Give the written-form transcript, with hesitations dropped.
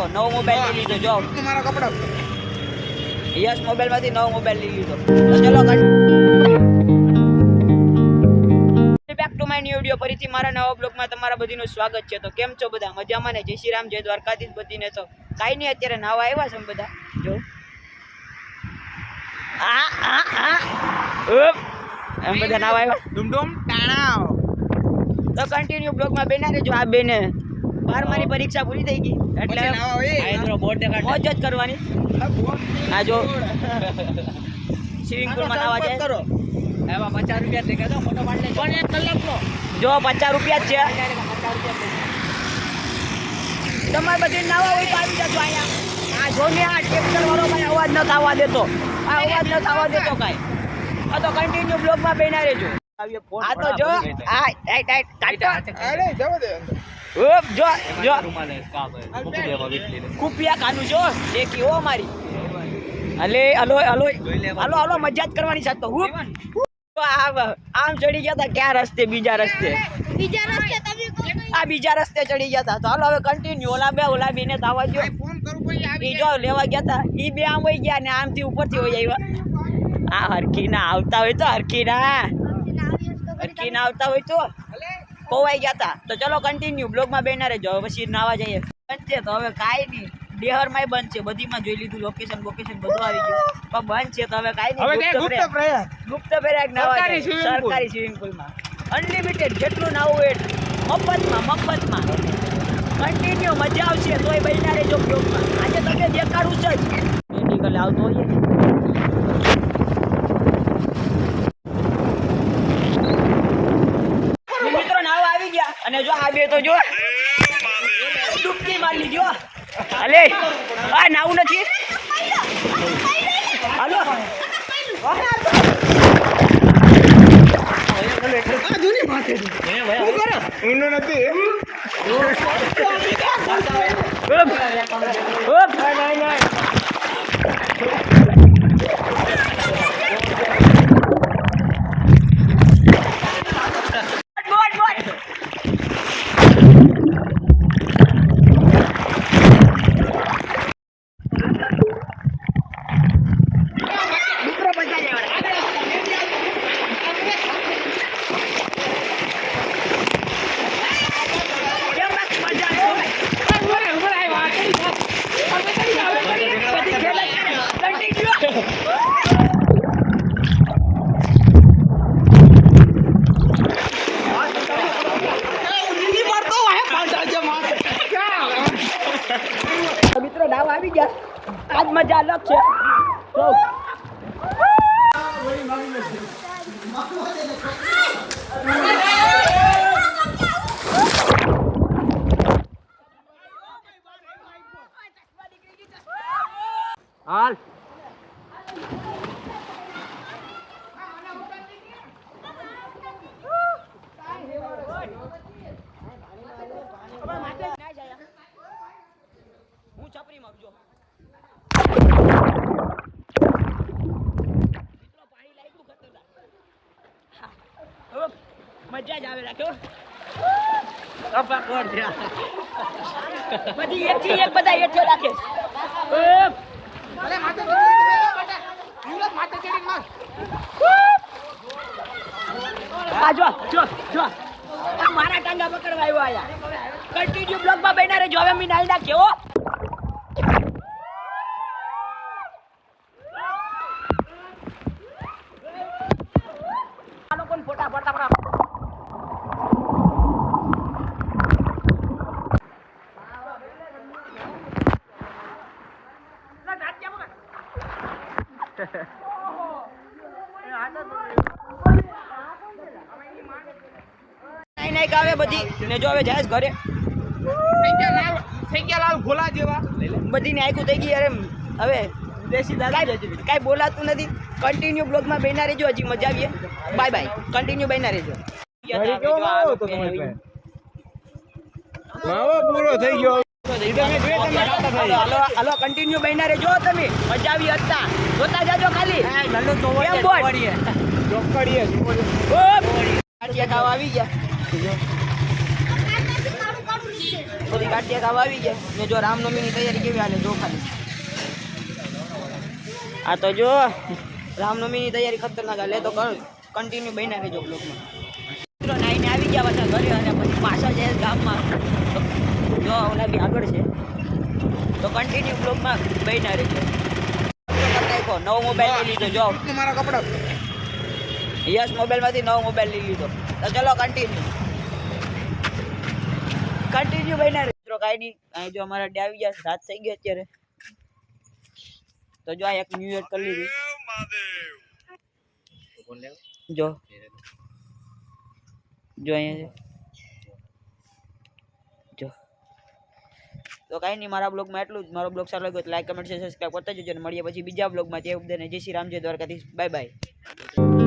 નવો મોબાઈલ લઈ લીધો જો મારા કપડા યસ મોબાઈલ માંથી નવો મોબાઈલ લઈ લીધો ચલો back to my new video ફરીથી મારા નવા બ્લોગમાં તમારા બધીનું સ્વાગત છે. તો કેમ છો બધા મજામાં ને? જય શ્રી રામ, જય દ્વારકાધીશ બધીને. તો કાઈ નહીં, અત્યારે નાવા આવ્યા છે બધા જો એમ બધા નાવા આવ્યા ડુમડુમ ટાણાવ. તો કન્ટિન્યુ બ્લોગમાં બેના રહેજો. આ બેને 12માની પરીક્ષા પૂરી થઈ ગઈ એટલે મોજ જ કરવાની. આ જો સ્વિમિંગ પુલમાં નાવા જાય કરો એમાં 50 રૂપિયા દે કે ફોટો પાડ લે. પણ 1 કલાકનો જો 50 રૂપિયા જ છે. તમારે બધી નાવા હોય તો આવી જજો અહીંયા. આ જો ને આ ટ્રેક્ટર વાળો ભાઈ અવાજ ન થવા દેતો. આ અવાજ ન થવા દેતો કાઈ. આ તો કન્ટિન્યુ બ્લોગમાં બેના રહેજો. આ તો જો આ ટાઈટ કાટો. અરે જવા દે. ઓપ જો જો કુપિયા કાનું જો દેખી ઓ મારી. અલે હલો હલો હલો હલો મજા જ કરવાની છે. તો હું આમ ચડી ગયા હતા ક્યાં રસ્તે? બીજા રસ્તે આ બીજા રસ્તે ચડી ગયા હતા. તો હાલો હવે કન્ટિન્યુ. ઓલા બે ને તાવા જો ફોન કરું કોઈ આવી ઈ જો લેવા ગયા હતા. ઈ બે આમ વઈ ગયા ને આમથી ઉપરથી વઈ આવ્યા. આ હરકી ના આવતા હોય તો હરકી ના આવતા હોય તો ખોવાઈ ગયા હતા. તો ચલો કન્ટિન્યુ બ્લોગમાં બેના રહેજો. હવે પછી નાવા જઈએ. બંધ છે તો હવે કાંઈ નહીં. ડેહરમાં બંધ છે, બધીમાં જોઈ લીધું લોકેશન બધું આવી ગયું. પણ બંધ છે તો હવે કાંઈ નહીં. ગુપ્ત પ્રયાગ નાવા સરકારી સ્વિમિંગ પુલમાં અનલિમિટેડ જેટલું નાવું એટલું મફતમાં કન્ટિન્યુ મજા આવશે. તોય બેના રહેજો બ્લોગમાં. આજે તમે દેખાડું છે જ મેડિકલ આવતો હોઈએ ને. અને જો આ બે તો જો ડૂબકી મારી લીધો. અલે આ નાવું નથી. હાલો જૂની માથે ઊંડો નથી. મિત્રો નાવ આવી ગયા. આજ મજા અલગ છે. હાલ હું છપરી માં જો પાણી લાગ્યું ખતરનાક. મજા જ આવે રાખ્યો. બધી એક થી એક બધા હેઠે રાખે. જો આ મારા ટાંગા પકડવા આવ્યો આયા. કન્ટિન્યુ બ્લોગમાં બેના રહેજો. હવે મી નાઈ નાખ્યો. આ લોકોને ફોટા પડતા નહીં કાવે બધી ને જો હવે જાય ઘરે. થઈ ગયા લાલ ગોલા જેવા બધી ને આખું થઈ ગઈ. અરે હવે દેશી દાદા કાંઈ બોલાતું નથી. કન્ટિન્યુ બ્લોગમાં બેના રહેજો. હજી મજા આવીએ. Bye bye. કન્ટિન્યુ બેના રહેજો. માવો પૂરો થઈ ગયો હાલો હાલો કન્ટિન્યુ બન્યા રહેજો તમે મજા આવી હતા જોતા જાજો ખાલી કેમ બોલ ચોકડીએ ગાંઠિયા ખાવા આવી ગયા બધી ગાંઠિયા ખાવા આવી ગયા ને જો રામનવમીની તૈયારી કેવી હાલે જો ખાલી આ તો જો રામનવમીની તૈયારી ખતરનાક હાલે તો કન્ટિન્યુ બન્યા રહેજો બ્લોગમાં મિત્રો નાઈને આવી ગયા પાછા ઘરે અને પછી પાછા છે ગામમાં જો ઓલા બી આગળ છે તો કન્ટિન્યુ બ્લોગમાં બન્યા રહેજો નવો મોબાઈલ લઈ લીધો જો મારા કપડા યસ મોબાઈલમાંથી નવો મોબાઈલ લઈ લીધો તો ચલો કન્ટિન્યુ બન્યા મિત્રો કાંઈ નહીં અહીં જો અમારા ડે આવી ગયા રાત થઈ ગઈ અત્યારે તો જો આ એક ન્યુ યર કરી લીધી જો અહીંયા જો તો કાંઈ નહીં મારા બ્લોગમાં એટલું જ મારો બ્લોગ સારો લાગ્યો તો લાઈક કમેન્ટ શેર સબસ્ક્રાઈબ કરતા જજો અને મળીએ પછી બીજા બ્લોગમાં ત્યાં જય શ્રી રામ જય દ્વારકાધીશ બાય બાય